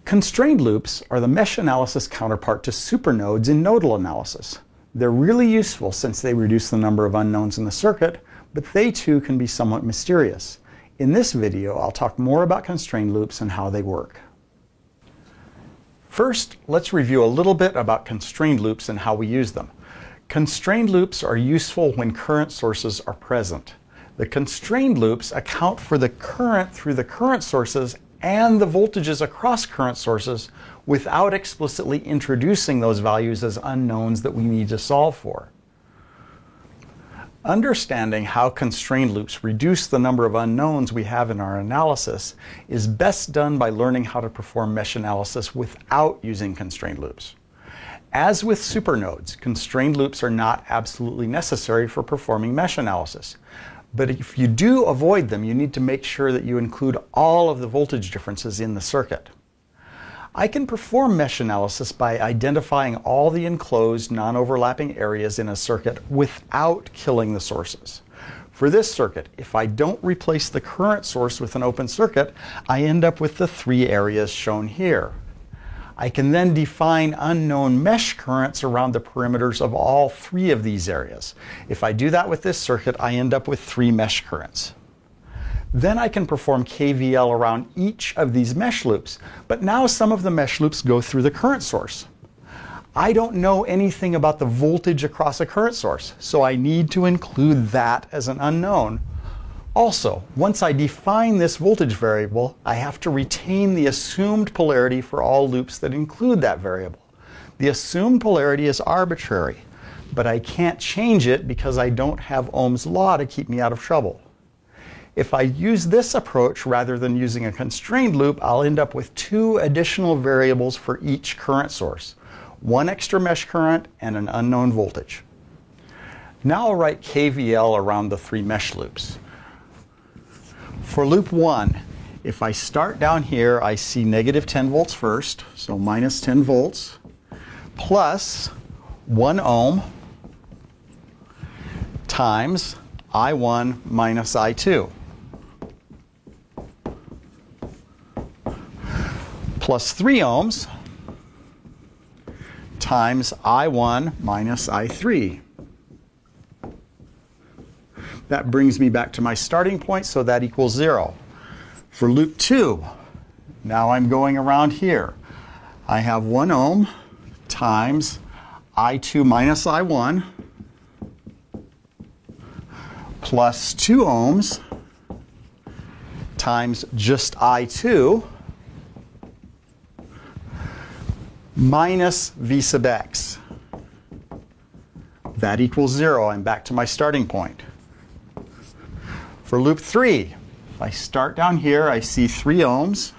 Constrained loops are the mesh analysis counterpart to supernodes in nodal analysis. They're really useful since they reduce the number of unknowns in the circuit, but they too can be somewhat mysterious. In this video, I'll talk more about constrained loops and how they work. First, let's review a little bit about constrained loops and how we use them. Constrained loops are useful when current sources are present. The constrained loops account for the current through the current sources and the voltages across current sources without explicitly introducing those values as unknowns that we need to solve for. Understanding how constrained loops reduce the number of unknowns we have in our analysis is best done by learning how to perform mesh analysis without using constrained loops. As with supernodes, constrained loops are not absolutely necessary for performing mesh analysis. But if you do avoid them, you need to make sure that you include all of the voltage differences in the circuit. I can perform mesh analysis by identifying all the enclosed non-overlapping areas in a circuit without killing the sources. For this circuit, if I don't replace the current source with an open circuit, I end up with the three areas shown here. I can then define unknown mesh currents around the perimeters of all three of these areas. If I do that with this circuit, I end up with three mesh currents. Then I can perform KVL around each of these mesh loops, but now some of the mesh loops go through the current source. I don't know anything about the voltage across a current source, so I need to include that as an unknown. Also, once I define this voltage variable, I have to retain the assumed polarity for all loops that include that variable. The assumed polarity is arbitrary, but I can't change it because I don't have Ohm's law to keep me out of trouble. If I use this approach rather than using a constrained loop, I'll end up with two additional variables for each current source, one extra mesh current and an unknown voltage. Now I'll write KVL around the three mesh loops. For loop 1, if I start down here, I see negative 10 volts first, so minus 10 volts, plus 1 ohm times I1 minus I2, plus 3 ohms times I1 minus I3. That brings me back to my starting point, so that equals 0. For loop 2, now I'm going around here. I have 1 ohm times I2 minus I1 plus 2 ohms times just I2 minus V sub x. That equals 0. I'm back to my starting point. For loop 3, if I start down here, I see 3 ohms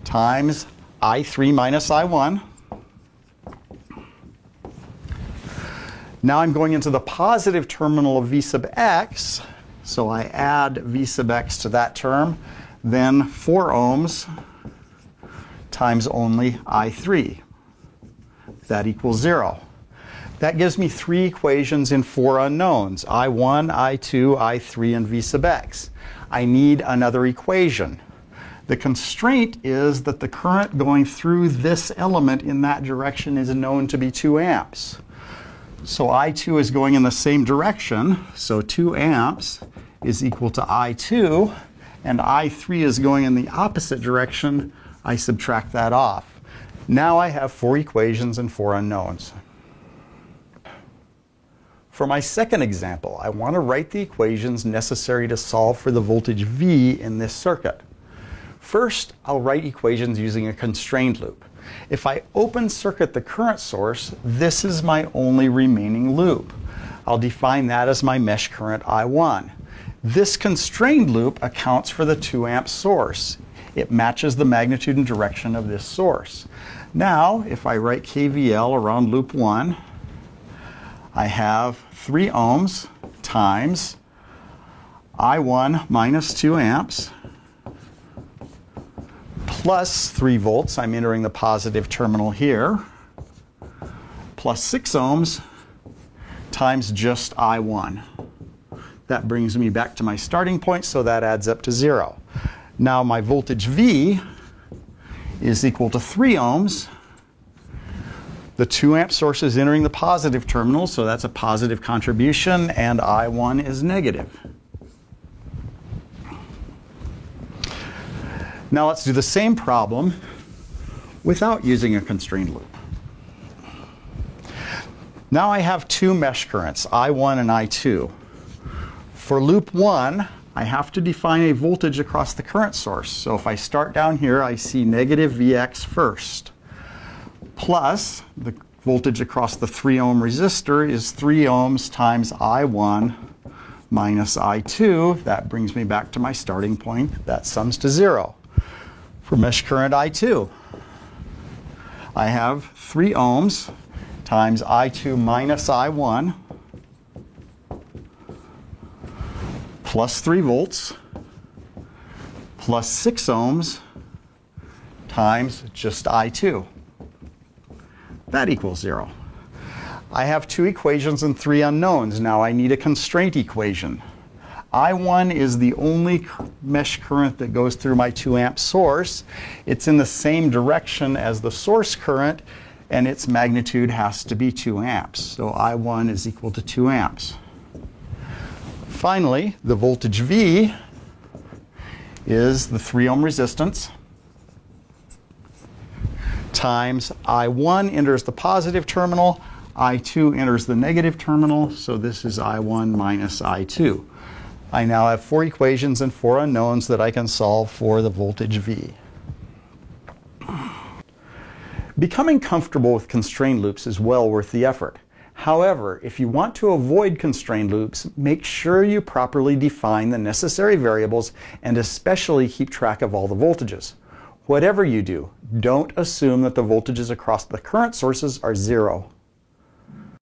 times I3 minus I1. Now I'm going into the positive terminal of V sub x, so I add V sub x to that term, then 4 ohms times only I3. That equals 0. That gives me 3 equations in 4 unknowns, I1, I2, I3, and V sub x. I need another equation. The constraint is that the current going through this element in that direction is known to be 2 amps. So I2 is going in the same direction, so 2 amps is equal to I2, and I3 is going in the opposite direction. I subtract that off. Now I have 4 equations and 4 unknowns. For my second example, I want to write the equations necessary to solve for the voltage V in this circuit. First, I'll write equations using a constrained loop. If I open circuit the current source, this is my only remaining loop. I'll define that as my mesh current I1. This constrained loop accounts for the 2 amp source. It matches the magnitude and direction of this source. Now, if I write KVL around loop 1, I have 3 ohms times I1 minus 2 amps plus 3 volts. I'm entering the positive terminal here, plus 6 ohms times just I1. That brings me back to my starting point, so that adds up to 0. Now my voltage V is equal to 3 ohms. The 2 amp source is entering the positive terminal, so that's a positive contribution, and I1 is negative. Now let's do the same problem without using a constrained loop. Now I have two mesh currents, I1 and I2. For loop 1, I have to define a voltage across the current source. So if I start down here, I see negative Vx first. Plus, the voltage across the 3 ohm resistor is 3 ohms times I1 minus I2. That brings me back to my starting point. That sums to 0. For mesh current I2, I have 3 ohms times I2 minus I1 plus 3 volts plus 6 ohms times just I2. That equals 0. I have 2 equations and 3 unknowns. Now I need a constraint equation. I1 is the only mesh current that goes through my 2 amp source. It's in the same direction as the source current, and its magnitude has to be 2 amps. So I1 is equal to 2 amps. Finally, the voltage V is the 3 ohm resistance times I1 enters the positive terminal, I2 enters the negative terminal, so this is I1 minus I2. I now have 4 equations and 4 unknowns that I can solve for the voltage V. Becoming comfortable with constrained loops is well worth the effort. However, if you want to avoid constrained loops, make sure you properly define the necessary variables and especially keep track of all the voltages. Whatever you do, don't assume that the voltages across the current sources are 0.